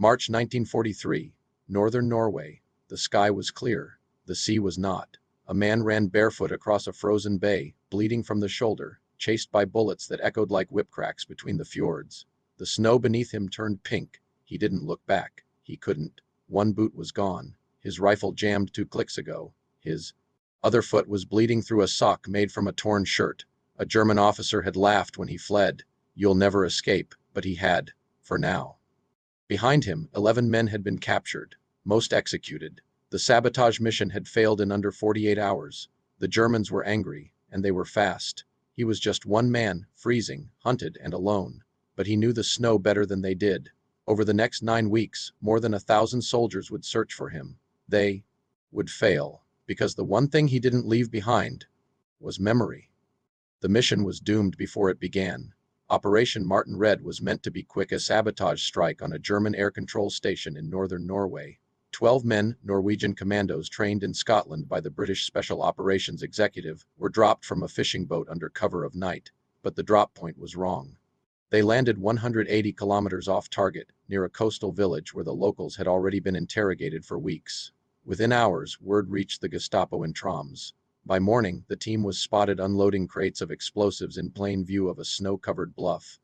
March 1943, northern Norway. The sky was clear. The sea was not. A man ran barefoot across a frozen bay, bleeding from the shoulder, chased by bullets that echoed like whip cracks between the fjords. The snow beneath him turned pink. He didn't look back. He couldn't. One boot was gone. His rifle jammed 2 clicks ago. His other foot was bleeding through a sock made from a torn shirt. A German officer had laughed when he fled. You'll never escape, but he had, for now. Behind him, 11 men had been captured, most executed. The sabotage mission had failed in under 48 hours. The Germans were angry, and they were fast. He was just one man, freezing, hunted, and alone. But he knew the snow better than they did. Over the next 9 weeks, more than 1,000 soldiers would search for him. They would fail, because the one thing he didn't leave behind was memory. The mission was doomed before it began. Operation Martin Red was meant to be quick, a sabotage strike on a German air control station in northern Norway. 12 men, Norwegian commandos trained in Scotland by the British Special Operations Executive, were dropped from a fishing boat under cover of night, but the drop point was wrong. They landed 180 kilometers off target, near a coastal village where the locals had already been interrogated for weeks. Within hours, word reached the Gestapo in Troms. By morning, the team was spotted unloading crates of explosives in plain view of a snow-covered bluff.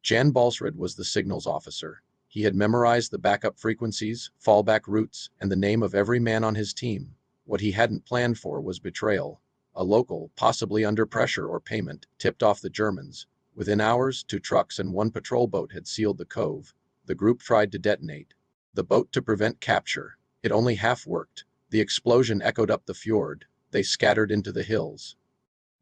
Jan Baalsrud was the signals officer. He had memorized the backup frequencies, fallback routes, and the name of every man on his team. What he hadn't planned for was betrayal. A local, possibly under pressure or payment, tipped off the Germans. Within hours, 2 trucks and 1 patrol boat had sealed the cove. The group tried to detonate the boat to prevent capture. It only half worked. The explosion echoed up the fjord. They scattered into the hills.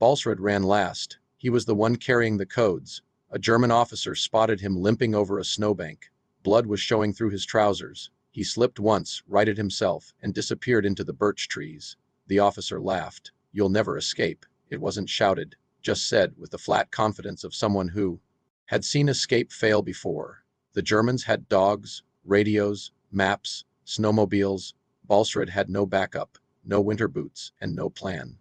Baalsrud ran last. He was the one carrying the codes. A German officer spotted him limping over a snowbank. Blood was showing through his trousers. He slipped once, righted himself, and disappeared into the birch trees. The officer laughed. "You'll never escape." It wasn't shouted, just said with the flat confidence of someone who had seen escape fail before. The Germans had dogs, radios, maps, snowmobiles. Baalsrud had no backup, no winter boots, and no plan.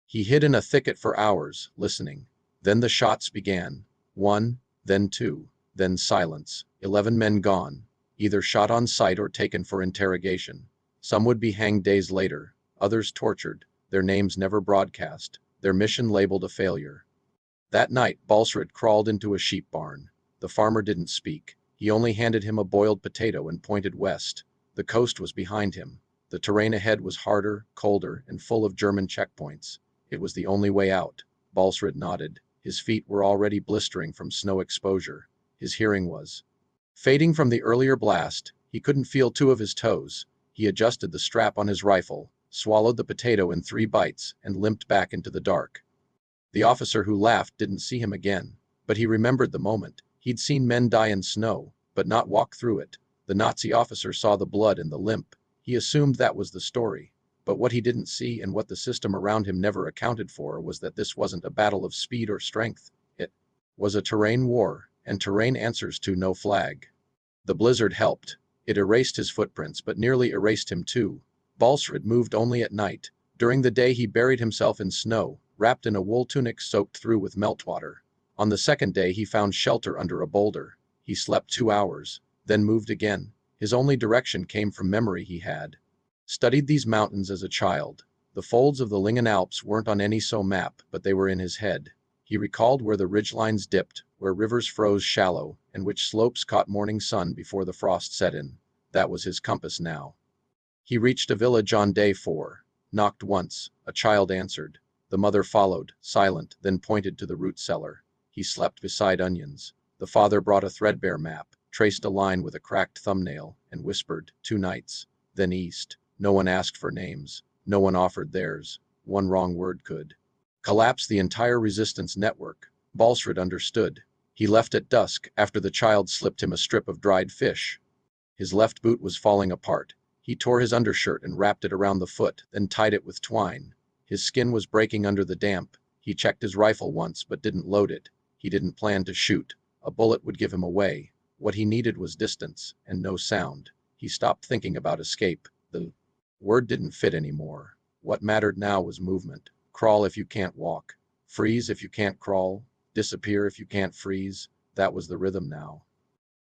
He hid in a thicket for hours, listening. Then the shots began. 1, then 2, then silence. 11 men gone, either shot on sight or taken for interrogation. Some would be hanged days later, others tortured, their names never broadcast, their mission labeled a failure. That night, Baalsrud crawled into a sheep barn. The farmer didn't speak. He only handed him a boiled potato and pointed west. The coast was behind him. The terrain ahead was harder, colder, and full of German checkpoints. It was the only way out. Baalsrud nodded. His feet were already blistering from snow exposure. His hearing was fading from the earlier blast. He couldn't feel 2 of his toes. He adjusted the strap on his rifle, swallowed the potato in 3 bites, and limped back into the dark. The officer who laughed didn't see him again, but he remembered the moment. He'd seen men die in snow, but not walk through it. The Nazi officer saw the blood and the limp. He assumed that was the story. But what he didn't see, and what the system around him never accounted for, was that this wasn't a battle of speed or strength. It was a terrain war, and terrain answers to no flag. The blizzard helped. It erased his footprints, but nearly erased him too. Baalsrud moved only at night. During the day he buried himself in snow, wrapped in a wool tunic soaked through with meltwater. On the second day he found shelter under a boulder. He slept 2 hours, then moved again. His only direction came from memory. He had studied these mountains as a child. The folds of the Lingen Alps weren't on any map, but they were in his head. He recalled where the ridgelines dipped, where rivers froze shallow, and which slopes caught morning sun before the frost set in. That was his compass now. He reached a village on day 4. Knocked once. A child answered. The mother followed, silent, then pointed to the root cellar. He slept beside onions. The father brought a threadbare map, traced a line with a cracked thumbnail, and whispered, 2 nights, then east. No one asked for names. No one offered theirs. One wrong word could collapse the entire resistance network. Baalsrud understood. He left at dusk, after the child slipped him a strip of dried fish. His left boot was falling apart. He tore his undershirt and wrapped it around the foot, then tied it with twine. His skin was breaking under the damp. He checked his rifle once, but didn't load it. He didn't plan to shoot. A bullet would give him away. What he needed was distance, and no sound. He stopped thinking about escape. The word didn't fit anymore. What mattered now was movement. Crawl if you can't walk. Freeze if you can't crawl. Disappear if you can't freeze. That was the rhythm now.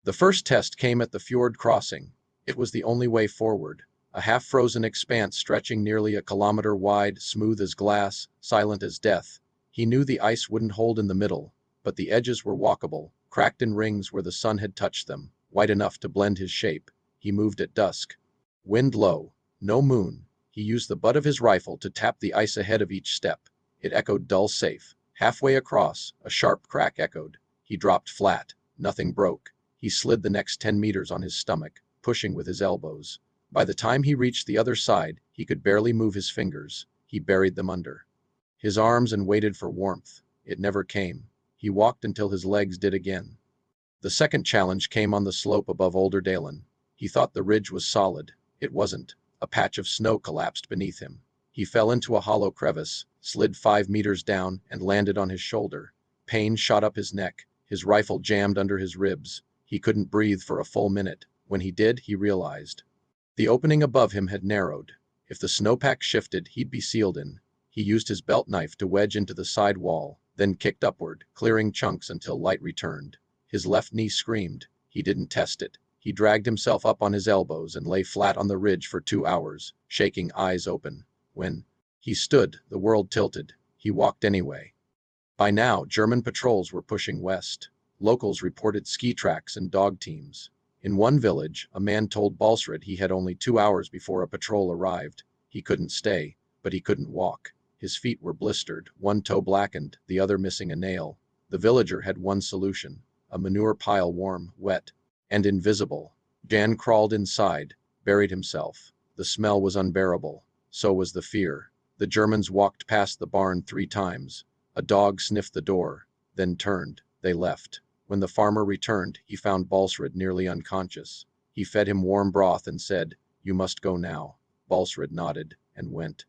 The first test came at the fjord crossing. It was the only way forward. A half-frozen expanse stretching nearly a kilometer wide, smooth as glass, silent as death. He knew the ice wouldn't hold in the middle, but the edges were walkable, cracked in rings where the sun had touched them, white enough to blend his shape. He moved at dusk. Wind low, no moon. He used the butt of his rifle to tap the ice ahead of each step. It echoed dull safe. Halfway across, a sharp crack echoed. He dropped flat. Nothing broke. He slid the next 10 meters on his stomach, pushing with his elbows. By the time he reached the other side, he could barely move his fingers. He buried them under his arms and waited for warmth. It never came. He walked until his legs did again. The second challenge came on the slope above Olderdalen. He thought the ridge was solid. It wasn't. A patch of snow collapsed beneath him. He fell into a hollow crevice, slid 5 meters down, and landed on his shoulder. Pain shot up his neck. His rifle jammed under his ribs. He couldn't breathe for a full minute. When he did, he realized the opening above him had narrowed. If the snowpack shifted, he'd be sealed in. He used his belt knife to wedge into the side wall, then kicked upward, clearing chunks until light returned. His left knee screamed. He didn't test it. He dragged himself up on his elbows and lay flat on the ridge for 2 hours, shaking, eyes open. When he stood, the world tilted. He walked anyway. By now, German patrols were pushing west. Locals reported ski tracks and dog teams. In one village, a man told Baalsrud he had only 2 hours before a patrol arrived. He couldn't stay, but he couldn't walk. His feet were blistered, one toe blackened, the other missing a nail. The villager had one solution: a manure pile, warm, wet, and invisible. Jan crawled inside, buried himself. The smell was unbearable. So was the fear. The Germans walked past the barn 3 times. A dog sniffed the door, then turned. They left. When the farmer returned, he found Baalsrud nearly unconscious. He fed him warm broth and said, "You must go now." Baalsrud nodded and went.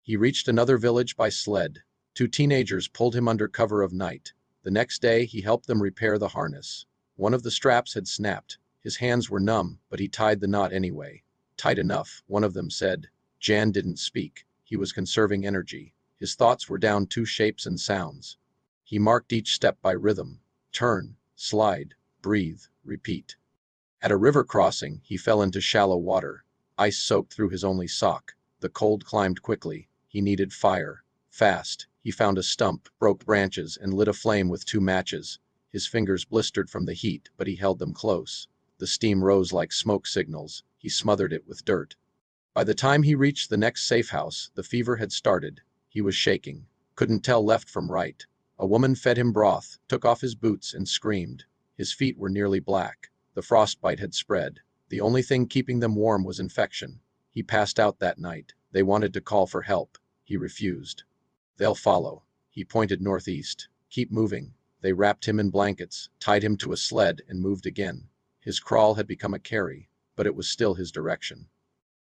He reached another village by sled. 2 teenagers pulled him under cover of night. The next day, he helped them repair the harness. One of the straps had snapped. His hands were numb, but he tied the knot anyway. "Tight enough," one of them said. Jan didn't speak. He was conserving energy. His thoughts were down 2 shapes and sounds. He marked each step by rhythm. Turn, slide, breathe, repeat. At a river crossing, he fell into shallow water. Ice soaked through his only sock. The cold climbed quickly. He needed fire. Fast. He found a stump, broke branches, and lit a flame with 2 matches. His fingers blistered from the heat, but he held them close. The steam rose like smoke signals. He smothered it with dirt. By the time he reached the next safe house, the fever had started. He was shaking. Couldn't tell left from right. A woman fed him broth, took off his boots, and screamed. His feet were nearly black. The frostbite had spread. The only thing keeping them warm was infection. He passed out that night. They wanted to call for help. He refused. "They'll follow." He pointed northeast. "Keep moving." They wrapped him in blankets, tied him to a sled, and moved again. His crawl had become a carry, but it was still his direction.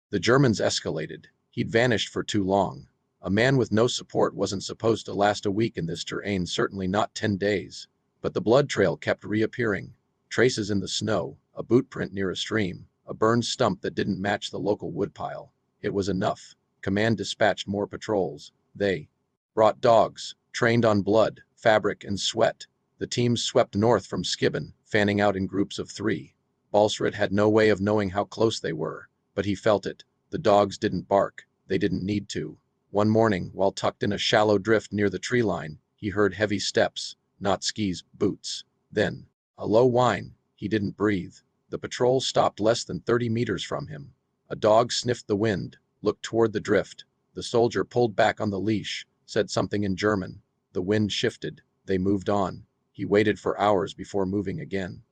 The Germans escalated. He'd vanished for too long. A man with no support wasn't supposed to last a week in this terrain, certainly not 10 days. But the blood trail kept reappearing. Traces in the snow, a boot print near a stream, a burned stump that didn't match the local woodpile. It was enough. Command dispatched more patrols. They brought dogs, trained on blood, fabric, and sweat. The teams swept north from Skibben, fanning out in groups of 3. Baalsrud had no way of knowing how close they were, but he felt it. The dogs didn't bark. They didn't need to. One morning, while tucked in a shallow drift near the tree line, he heard heavy steps, not skis, boots. Then, a low whine. He didn't breathe. The patrol stopped less than 30 meters from him. A dog sniffed the wind, looked toward the drift. The soldier pulled back on the leash, said something in German. The wind shifted. They moved on. He waited for hours before moving again.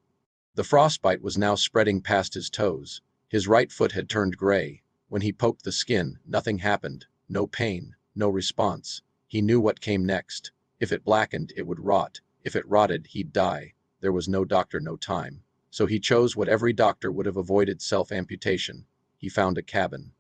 The frostbite was now spreading past his toes. His right foot had turned gray. When he poked the skin, nothing happened. No pain, no response. He knew what came next. If it blackened, it would rot. If it rotted, he'd die. There was no doctor, no time. So he chose what every doctor would have avoided: self-amputation. He found a cabin.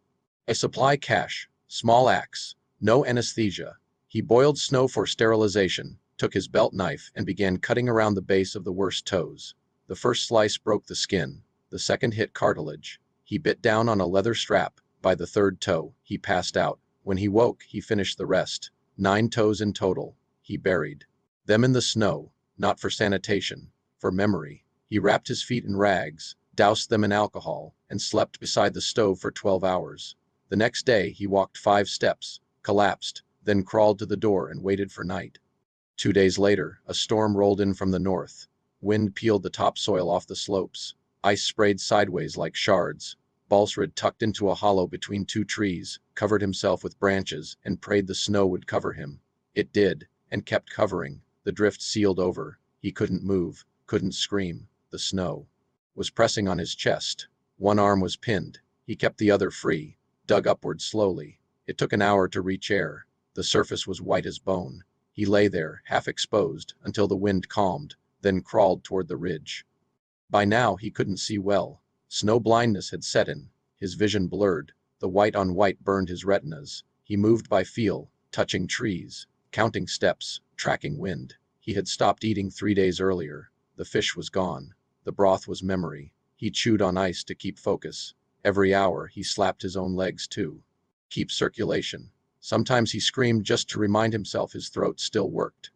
A supply cache, small axe, no anesthesia. He boiled snow for sterilization, took his belt knife, and began cutting around the base of the worst toes. The first slice broke the skin. The second hit cartilage. He bit down on a leather strap. By the 3rd toe, he passed out. When he woke, he finished the rest. 9 toes in total. He buried them in the snow, not for sanitation, for memory. He wrapped his feet in rags, doused them in alcohol, and slept beside the stove for 12 hours. The next day, he walked 5 steps, collapsed, then crawled to the door and waited for night. 2 days later, a storm rolled in from the north. Wind peeled the topsoil off the slopes. Ice sprayed sideways like shards. Baalsrud tucked into a hollow between 2 trees, covered himself with branches, and prayed the snow would cover him. It did, and kept covering. The drift sealed over. He couldn't move, couldn't scream. The snow was pressing on his chest. One arm was pinned. He kept the other free, dug upward slowly. It took an hour to reach air. The surface was white as bone. He lay there, half exposed, until the wind calmed, then crawled toward the ridge. By now he couldn't see well. Snow blindness had set in. His vision blurred. The white on white burned his retinas. He moved by feel, touching trees, counting steps, tracking wind. He had stopped eating 3 days earlier. The fish was gone. The broth was memory. He chewed on ice to keep focus. Every hour he slapped his own legs too. Keep circulation. Sometimes he screamed just to remind himself his throat still worked.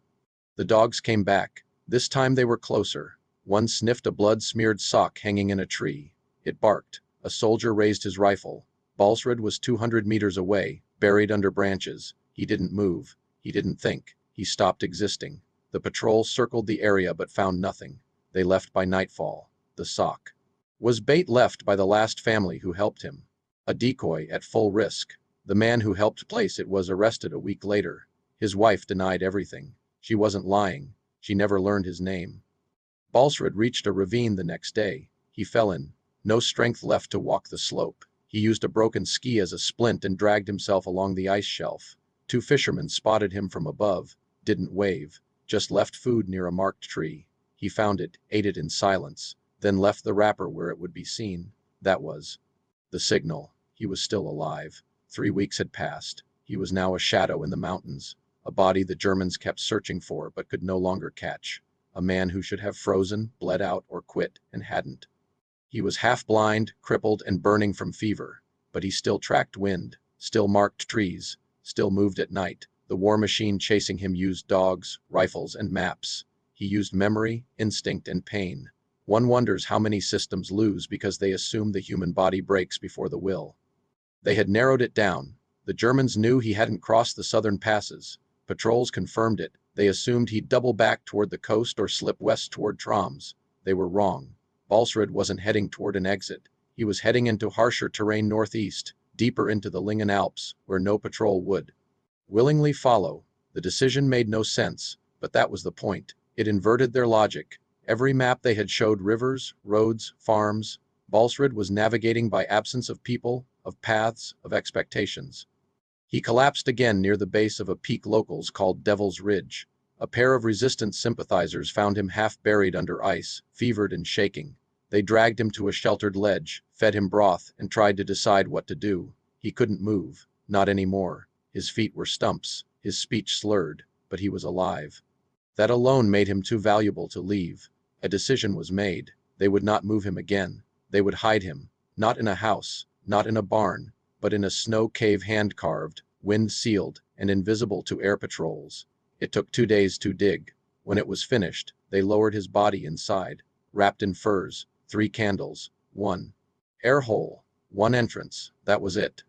The dogs came back. This time they were closer. One sniffed a blood-smeared sock hanging in a tree. It barked. A soldier raised his rifle. Baalsrud was 200 meters away, buried under branches. He didn't move. He didn't think. He stopped existing. The patrol circled the area but found nothing. They left by nightfall. The sock was bait left by the last family who helped him. A decoy at full risk. The man who helped place it was arrested a week later. His wife denied everything. She wasn't lying. She never learned his name. Baalsrud reached a ravine the next day. He fell in. No strength left to walk the slope. He used a broken ski as a splint and dragged himself along the ice shelf. 2 fishermen spotted him from above. Didn't wave. Just left food near a marked tree. He found it, ate it in silence, then left the wrapper where it would be seen. That was the signal. He was still alive. 3 weeks had passed. He was now a shadow in the mountains, a body the Germans kept searching for but could no longer catch. A man who should have frozen, bled out, or quit, and hadn't. He was half blind, crippled, and burning from fever, but he still tracked wind, still marked trees, still moved at night. The war machine chasing him used dogs, rifles, and maps. He used memory, instinct, and pain. One wonders how many systems lose because they assume the human body breaks before the will. They had narrowed it down. The Germans knew he hadn't crossed the southern passes. Patrols confirmed it. They assumed he'd double back toward the coast or slip west toward Troms. They were wrong. Baalsrud wasn't heading toward an exit. He was heading into harsher terrain northeast, deeper into the Lingen Alps, where no patrol would willingly follow. The decision made no sense, but that was the point. It inverted their logic. Every map they had showed rivers, roads, farms. Baalsrud was navigating by absence of people, of paths, of expectations. He collapsed again near the base of a peak locals called Devil's Ridge. A pair of resistance sympathizers found him half buried under ice, fevered and shaking. They dragged him to a sheltered ledge, fed him broth, and tried to decide what to do. He couldn't move. Not anymore. His feet were stumps, his speech slurred, but he was alive. That alone made him too valuable to leave. A decision was made. They would not move him again. They would hide him, not in a house, not in a barn, but in a snow cave hand-carved, wind-sealed, and invisible to air patrols. It took 2 days to dig. When it was finished, they lowered his body inside, wrapped in furs, 3 candles, 1 air hole, 1 entrance. That was it.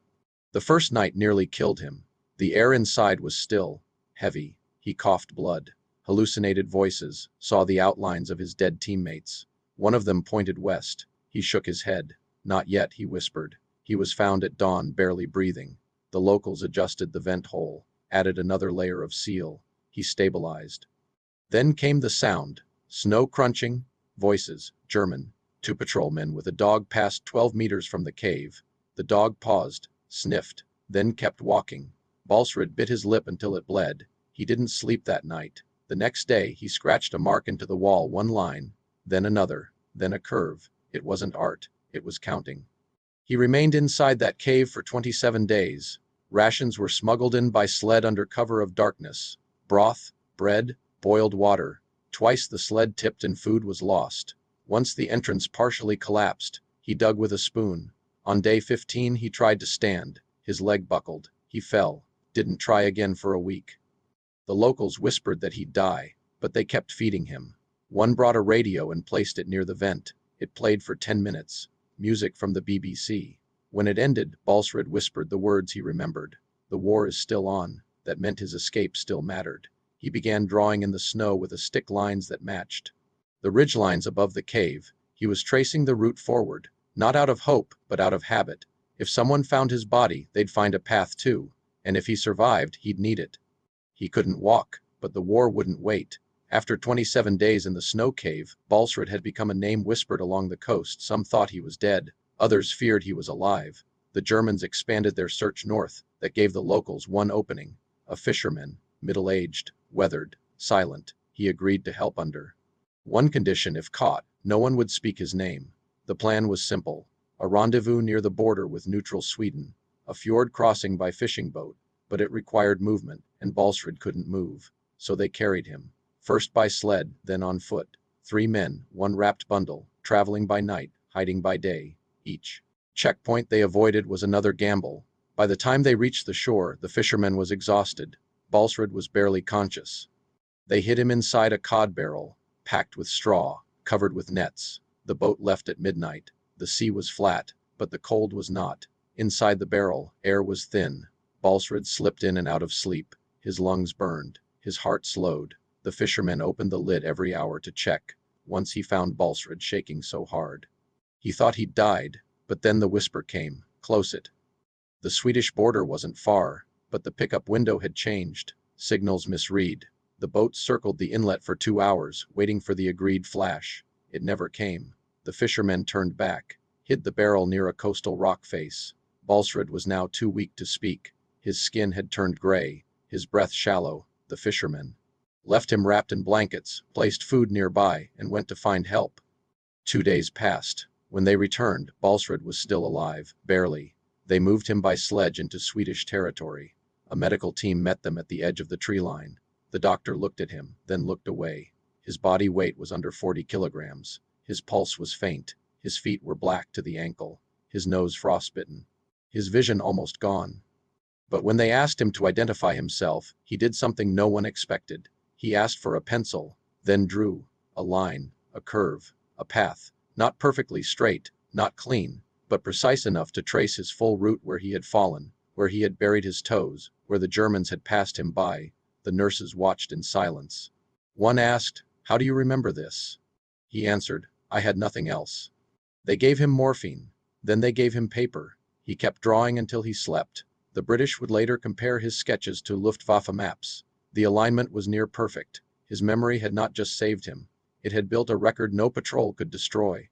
The first night nearly killed him. The air inside was still, heavy. He coughed blood, hallucinated voices, saw the outlines of his dead teammates. One of them pointed west. He shook his head. Not yet, he whispered. He was found at dawn, barely breathing. The locals adjusted the vent hole, added another layer of seal. He stabilized. Then came the sound. Snow crunching, voices, German. 2 patrolmen with a dog passed 12 meters from the cave. The dog paused, sniffed, then kept walking. Baalsrud bit his lip until it bled. He didn't sleep that night. The next day, he scratched a mark into the wall, 1 line, then another, then a curve. It wasn't art, it was counting. He remained inside that cave for 27 days. Rations were smuggled in by sled under cover of darkness. Broth, bread, boiled water. Twice the sled tipped and food was lost. Once the entrance partially collapsed, he dug with a spoon. On day 15 he tried to stand. His leg buckled. He fell. Didn't try again for a week. The locals whispered that he'd die, but they kept feeding him. One brought a radio and placed it near the vent. It played for 10 minutes. Music from the BBC. When it ended, Baalsrud whispered the words he remembered. The war is still on. That meant his escape still mattered. He began drawing in the snow with a stick lines that matched the ridgelines above the cave. He was tracing the route forward, not out of hope, but out of habit. If someone found his body, they'd find a path too, and if he survived, he'd need it. He couldn't walk, but the war wouldn't wait. After 27 days in the snow cave, Baalsrud had become a name whispered along the coast. Some thought he was dead, others feared he was alive. The Germans expanded their search north. That gave the locals one opening. A fisherman, middle-aged, weathered, silent. He agreed to help under one condition: if caught, no one would speak his name. The plan was simple: a rendezvous near the border with neutral Sweden, a fjord crossing by fishing boat, but it required movement, and Baalsrud couldn't move. So they carried him, first by sled, then on foot. 3 men, one wrapped bundle, traveling by night, hiding by day. Each checkpoint they avoided was another gamble. By the time they reached the shore, the fisherman was exhausted. Baalsrud was barely conscious. They hid him inside a cod barrel, packed with straw, covered with nets. The boat left at midnight. The sea was flat, but the cold was not. Inside the barrel, air was thin. Baalsrud slipped in and out of sleep. His lungs burned. His heart slowed. The fisherman opened the lid every hour to check. Once he found Baalsrud shaking so hard he thought he'd died, but then the whisper came, "Close it." The Swedish border wasn't far, but the pickup window had changed. Signals misread. The boat circled the inlet for 2 hours, waiting for the agreed flash. It never came. The fishermen turned back, hid the barrel near a coastal rock face. Baalsrud was now too weak to speak. His skin had turned gray, his breath shallow. The fishermen left him wrapped in blankets, placed food nearby, and went to find help. 2 days passed. When they returned, Baalsrud was still alive, barely. They moved him by sledge into Swedish territory. A medical team met them at the edge of the tree line. The doctor looked at him, then looked away. His body weight was under 40 kilograms. His pulse was faint. His feet were black to the ankle. His nose frostbitten. His vision almost gone. But when they asked him to identify himself, he did something no one expected. He asked for a pencil, then drew a line, a curve, a path, not perfectly straight, not clean, but precise enough to trace his full route where he had fallen, where he had buried his toes, where the Germans had passed him by. The nurses watched in silence. One asked, "How do you remember this?" He answered, "I had nothing else." They gave him morphine. Then they gave him paper. He kept drawing until he slept. The British would later compare his sketches to Luftwaffe maps. The alignment was near perfect. His memory had not just saved him. It had built a record no patrol could destroy.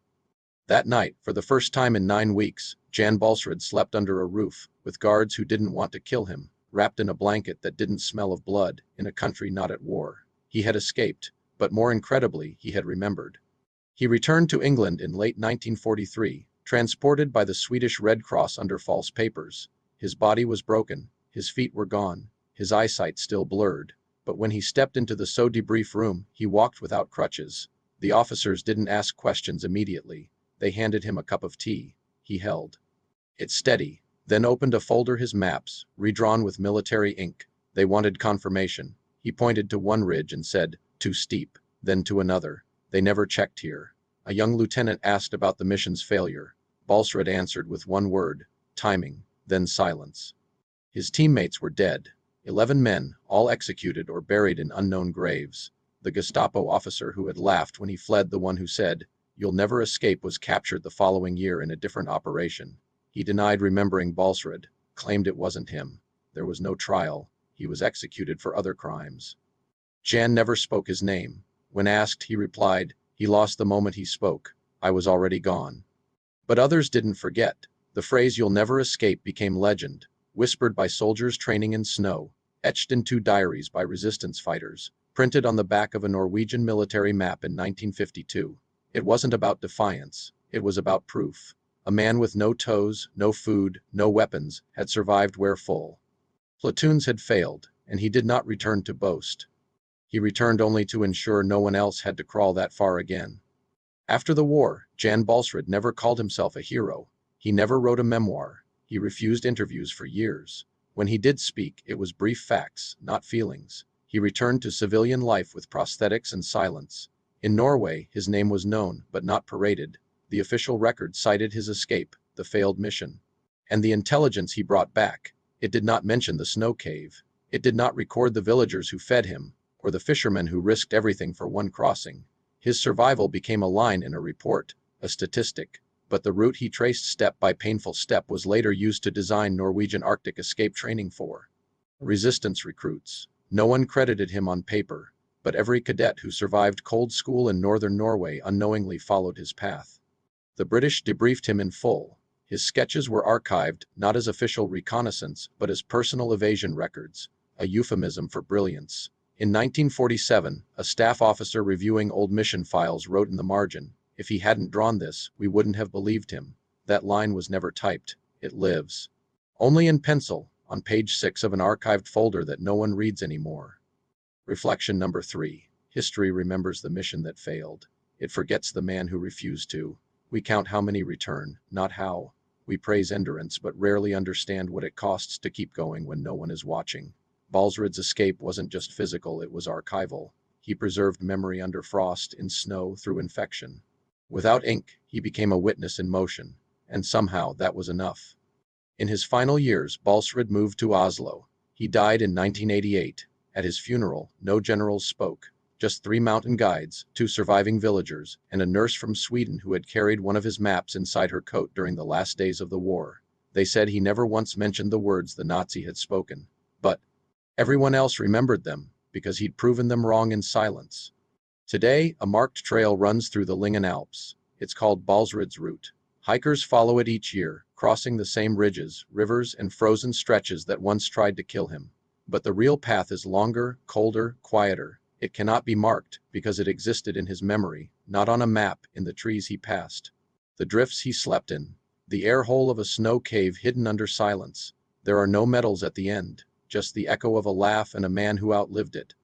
That night, for the first time in 9 weeks, Jan Baalsrud slept under a roof, with guards who didn't want to kill him, wrapped in a blanket that didn't smell of blood, in a country not at war. He had escaped, but more incredibly, he had remembered. He returned to England in late 1943, transported by the Swedish Red Cross under false papers. His body was broken, his feet were gone, his eyesight still blurred. But when he stepped into the so debrief room, he walked without crutches. The officers didn't ask questions immediately. They handed him a cup of tea. He held it steady, then opened a folder, his maps, redrawn with military ink. They wanted confirmation. He pointed to one ridge and said, "Too steep," then to another. "They never checked here." A young lieutenant asked about the mission's failure. Baalsrud answered with one word, "Timing," then silence. His teammates were dead. 11 men, all executed or buried in unknown graves. The Gestapo officer who had laughed when he fled, the one who said, "You'll never escape," was captured the following year in a different operation. He denied remembering Baalsrud, claimed it wasn't him. There was no trial. He was executed for other crimes. Jan never spoke his name. When asked, he replied, "He lost the moment he spoke. I was already gone." But others didn't forget. The phrase "you'll never escape" became legend, whispered by soldiers training in snow, etched into diaries by resistance fighters, printed on the back of a Norwegian military map in 1952. It wasn't about defiance. It was about proof. A man with no toes, no food, no weapons, had survived where full platoons had failed, and he did not return to boast. He returned only to ensure no one else had to crawl that far again. After the war, Jan Baalsrud never called himself a hero. He never wrote a memoir. He refused interviews for years. When he did speak, it was brief facts, not feelings. He returned to civilian life with prosthetics and silence. In Norway, his name was known, but not paraded. The official record cited his escape, the failed mission, and the intelligence he brought back. It did not mention the snow cave. It did not record the villagers who fed him, or the fishermen who risked everything for one crossing. His survival became a line in a report, a statistic. But the route he traced step by painful step was later used to design Norwegian Arctic escape training for resistance recruits. No one credited him on paper, but every cadet who survived cold school in northern Norway unknowingly followed his path. The British debriefed him in full. His sketches were archived, not as official reconnaissance, but as personal evasion records, a euphemism for brilliance. In 1947, a staff officer reviewing old mission files wrote in the margin, "If he hadn't drawn this, we wouldn't have believed him." That line was never typed. It lives. Only in pencil, on page 6 of an archived folder that no one reads anymore. Reflection number 3. History remembers the mission that failed. It forgets the man who refused to. We count how many return, not how. We praise endurance but rarely understand what it costs to keep going when no one is watching. Baalsrud's escape wasn't just physical, it was archival. He preserved memory under frost, in snow, through infection. Without ink, he became a witness in motion, and somehow that was enough. In his final years, Baalsrud moved to Oslo. He died in 1988. At his funeral, no generals spoke, just 3 mountain guides, 2 surviving villagers, and a nurse from Sweden who had carried one of his maps inside her coat during the last days of the war. They said he never once mentioned the words the Nazi had spoken. But everyone else remembered them, because he'd proven them wrong in silence. Today, a marked trail runs through the Lyngen Alps. It's called Baalsrud's Route. Hikers follow it each year, crossing the same ridges, rivers, and frozen stretches that once tried to kill him. But the real path is longer, colder, quieter. It cannot be marked, because it existed in his memory, not on a map, in the trees he passed, the drifts he slept in, the air hole of a snow cave hidden under silence. There are no medals at the end, just the echo of a laugh and a man who outlived it.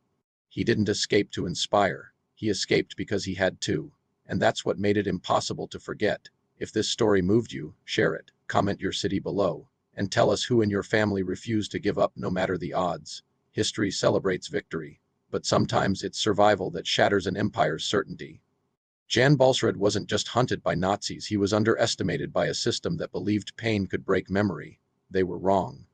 He didn't escape to inspire. He escaped because he had to, and that's what made it impossible to forget. If this story moved you, share it, comment your city below, and tell us who in your family refused to give up no matter the odds. History celebrates victory, but sometimes it's survival that shatters an empire's certainty. Jan Baalsrud wasn't just hunted by Nazis, he was underestimated by a system that believed pain could break memory. They were wrong.